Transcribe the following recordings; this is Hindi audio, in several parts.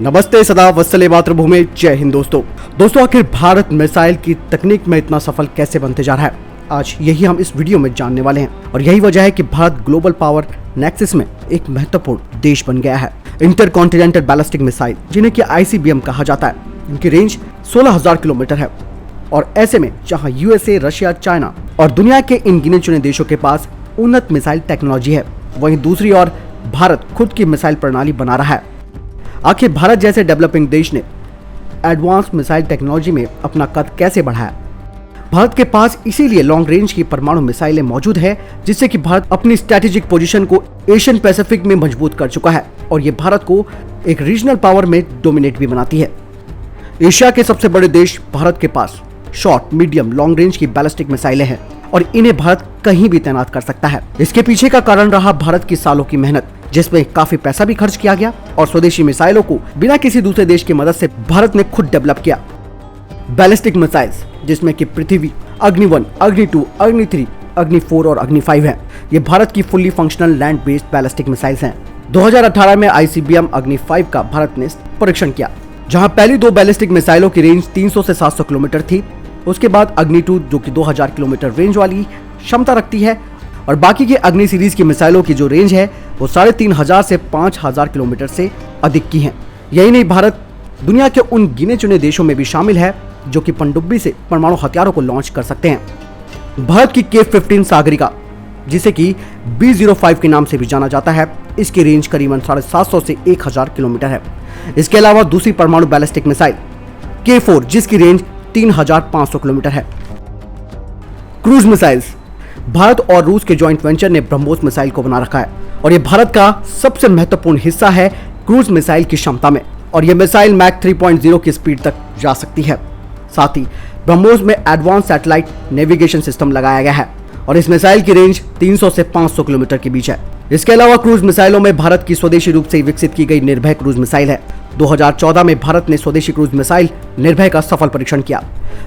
नमस्ते, सदा वत्सले मातृभूमि, जय हिंद। दोस्तों आखिर भारत मिसाइल की तकनीक में इतना सफल कैसे बनते जा रहा है, आज यही हम इस वीडियो में जानने वाले हैं। और यही वजह है कि भारत ग्लोबल पावर नेक्सस में एक महत्वपूर्ण देश बन गया है। इंटरकॉन्टिनेंटल बैलिस्टिक मिसाइल, जिन्हें कि ICBM कहा जाता है, इनकी रेंज 16,000 किलोमीटर है। और ऐसे में जहां USA, रशिया, चाइना और दुनिया के इन गिने चुने देशों के पास उन्नत मिसाइल टेक्नोलॉजी है, वहीं दूसरी ओर भारत खुद की मिसाइल प्रणाली बना रहा है। आखिर भारत जैसे डेवलपिंग देश ने एडवांस मिसाइल टेक्नोलॉजी में अपना कद कैसे बढ़ाया? भारत के पास इसीलिए लॉन्ग रेंज की परमाणु मिसाइलें मौजूद है, जिससे कि भारत अपनी स्ट्रैटेजिक पोजीशन को एशियन पैसिफिक में मजबूत कर चुका है और ये भारत को एक रीजनल पावर में डोमिनेट भी बनाती है। एशिया के सबसे बड़े देश भारत के पास शॉर्ट, मीडियम, लॉन्ग रेंज की बैलिस्टिक मिसाइलें हैं और इन्हें भारत कहीं भी तैनात कर सकता है। इसके पीछे का कारण रहा भारत की सालों की मेहनत, जिसमें काफी पैसा भी खर्च किया गया और स्वदेशी मिसाइलों को बिना किसी दूसरे देश की मदद से भारत ने खुद डेवलप किया। बैलिस्टिक मिसाइल्स, जिसमें कि पृथ्वी, अग्नि 1, अग्नि 2, अग्नि 3, अग्नि 4 और अग्नि 5 है। ये भारत की fully functional land based ballistic missiles हैं। 2018 में ICBM अग्नि 5 का भारत ने परीक्षण किया, जहां पहली दो बैलिस्टिक मिसाइलों की रेंज 300 से 700 किलोमीटर थी। उसके बाद अग्नि 2, जो कि 2000 किलोमीटर रेंज वाली क्षमता रखती है, और बाकी की अग्नि सीरीज की मिसाइलों की जो रेंज है वो 3500 से 5000 किलोमीटर से अधिक की है। यही नहीं, भारत दुनिया के उन गिने चुने देशों में भी शामिल है जो कि पनडुब्बी से परमाणु हथियारों को लॉन्च कर सकते हैं। भारत की K-15 सागरिका, जिसे कि B-05 के नाम से भी जाना जाता है, इसकी रेंज करीबन 750 से 1000 किलोमीटर है। इसके अलावा दूसरी परमाणु बैलिस्टिक मिसाइल K-4, जिसकी रेंज 3500 किलोमीटर है। क्रूज मिसाइल्स, भारत और रूस के जॉइंट वेंचर ने ब्रह्मोस मिसाइल को बना रखा है और ये भारत का सबसे महत्वपूर्ण हिस्सा है क्रूज मिसाइल की क्षमता में, और ये मिसाइल मैक 3.0 की स्पीड तक जा सकती है। साथ ही ब्रह्मोस में एडवांस सैटेलाइट नेविगेशन सिस्टम लगाया गया है और इस मिसाइल की रेंज 300 से 500 किलोमीटर के बीच है। इसके अलावा क्रूज मिसाइलों में भारत की स्वदेशी रूप से विकसित की गई निर्भय क्रूज मिसाइल है। 2014 में भारत ने स्वदेशी क्रूज मिसाइल निर्भय का सफल परीक्षण किया।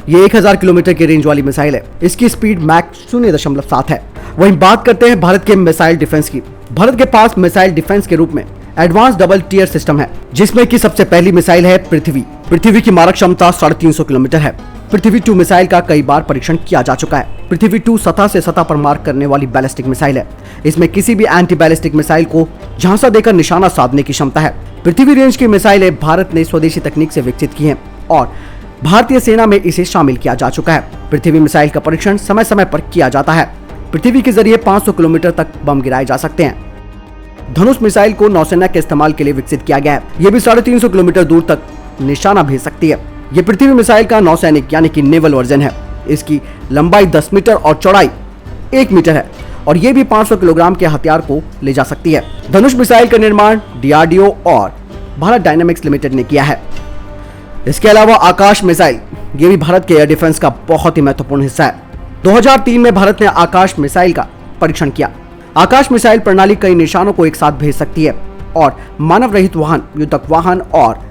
ये 1000 किलोमीटर की रेंज वाली मिसाइल है। इसकी स्पीड मैक 0.7 है। वहीं बात करते हैं भारत के मिसाइल डिफेंस की। भारत के पास मिसाइल डिफेंस के रूप में एडवांस डबल टियर सिस्टम है, जिसमें कि सबसे पहली मिसाइल है पृथ्वी। पृथ्वी की मारक क्षमता 350 किलोमीटर है। पृथ्वी 2 मिसाइल का कई बार परीक्षण किया जा चुका है। पृथ्वी 2 सतह से सतह पर मार करने वाली बैलिस्टिक मिसाइल है। इसमें किसी भी एंटी बैलिस्टिक मिसाइल को झांसा देकर निशाना साधने की क्षमता है। पृथ्वी रेंज की मिसाइलें भारत ने स्वदेशी तकनीक से विकसित की हैं और भारतीय सेना में इसे शामिल किया जा चुका है। पृथ्वी मिसाइल का परीक्षण समय समय पर किया जाता है। पृथ्वी के जरिए 500 किलोमीटर तक बम गिराए जा सकते हैं। धनुष मिसाइल को नौसेना के इस्तेमाल के लिए विकसित किया गया है। ये भी 350 किलोमीटर दूर तक निशाना भेज सकती है। ये पृथ्वी मिसाइल का नौसैनिक यानी कि नेवल वर्जन है। इसकी लंबाई 10 मीटर और चौड़ाई 1 मीटर है और ये भी 500 किलोग्राम के हथियार को ले जा सकती है। धनुष मिसाइल का निर्माण DRDO और भारत डायनामिक्स लिमिटेड ने किया है। इसके अलावा आकाश मिसाइल, ये भी भारत के एयर डिफेंस का बहुत ही महत्वपूर्ण हिस्सा है। 2003 में भारत ने आकाश मिसाइल का परीक्षण किया। आकाश मिसाइल प्रणाली कई निशानों को एक साथ भेज सकती है और मानव रहित वाहन, युद्धक वाहन और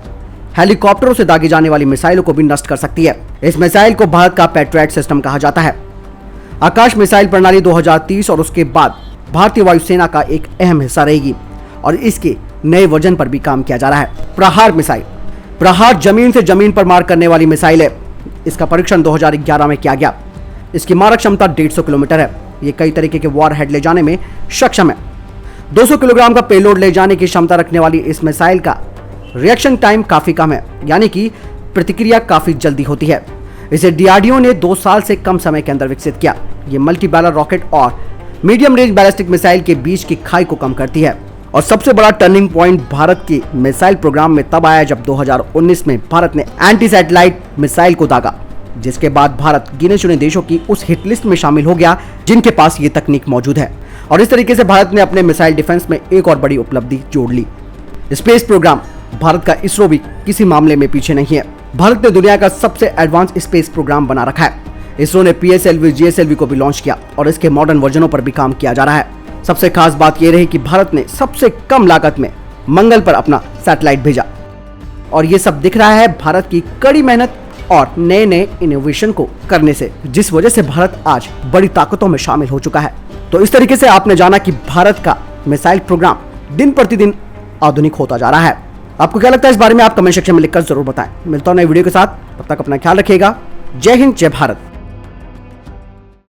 हेलीकॉप्टरों से दागी जाने वाली मिसाइलों को भी नष्ट कर सकती है। इस मिसाइल को भारत का पैट्रियट सिस्टम कहा जाता है। आकाश मिसाइल प्रणाली 2030 और उसके बाद भारतीय वायुसेना का एक अहम हिस्सा रहेगी और इसके नए वर्जन पर भी काम किया जा रहा है। प्रहार मिसाइल, प्रहार जमीन से जमीन पर मार करने वाली मिसाइल है। इसका परीक्षण 2011 में किया गया। इसकी मारक क्षमता 150 किलोमीटर है। ये कई तरीके के वॉर हेड ले जाने में सक्षम है। 200 किलोग्राम का पेलोड ले जाने की क्षमता रखने वाली इस मिसाइल का रिएक्शन टाइम काफी कम है, यानी कि प्रतिक्रिया काफी जल्दी होती है। इसे DRDO ने 2 साल से कम समय के अंदर विकसित किया। ये मल्टी बैरल रॉकेट और मीडियम रेंज बैलिस्टिक मिसाइल के बीच की खाई को कम करती है। और सबसे बड़ा टर्निंग पॉइंट भारत के मिसाइल प्रोग्राम में तब आया जब 2019 में भारत ने एंटी सैटेलाइट मिसाइल को दागा, जिसके बाद भारत गिने चुने देशों की उस हिट लिस्ट में शामिल हो गया जिनके पास ये तकनीक मौजूद है। और इस तरीके से भारत ने अपने मिसाइल डिफेंस में एक और बड़ी उपलब्धि जोड़ ली। स्पेस प्रोग्राम, भारत का इसरो भी किसी मामले में पीछे नहीं है। भारत ने दुनिया का सबसे एडवांस स्पेस प्रोग्राम बना रखा है। इसरो ने PSLV, GSLV को भी लॉन्च किया और इसके मॉडर्न वर्जनों पर भी काम किया जा रहा है। सबसे खास बात यह रही कि भारत ने सबसे कम लागत में मंगल पर अपना सैटेलाइट भेजा और ये सब दिख रहा है भारत की कड़ी मेहनत और नए नए इनोवेशन को करने से, जिस वजह से भारत आज बड़ी ताकतों में शामिल हो चुका है। तो इस तरीके से आपने जाना कि भारत का मिसाइल प्रोग्राम दिन प्रतिदिन आधुनिक होता जा रहा है। आपको क्या लगता है इस बारे में, आप कमेंट सेक्शन में लिखकर जरूर बताएं। मिलता हूं नई वीडियो के साथ, तब तक अपना ख्याल रखिएगा। जय हिंद, जय भारत।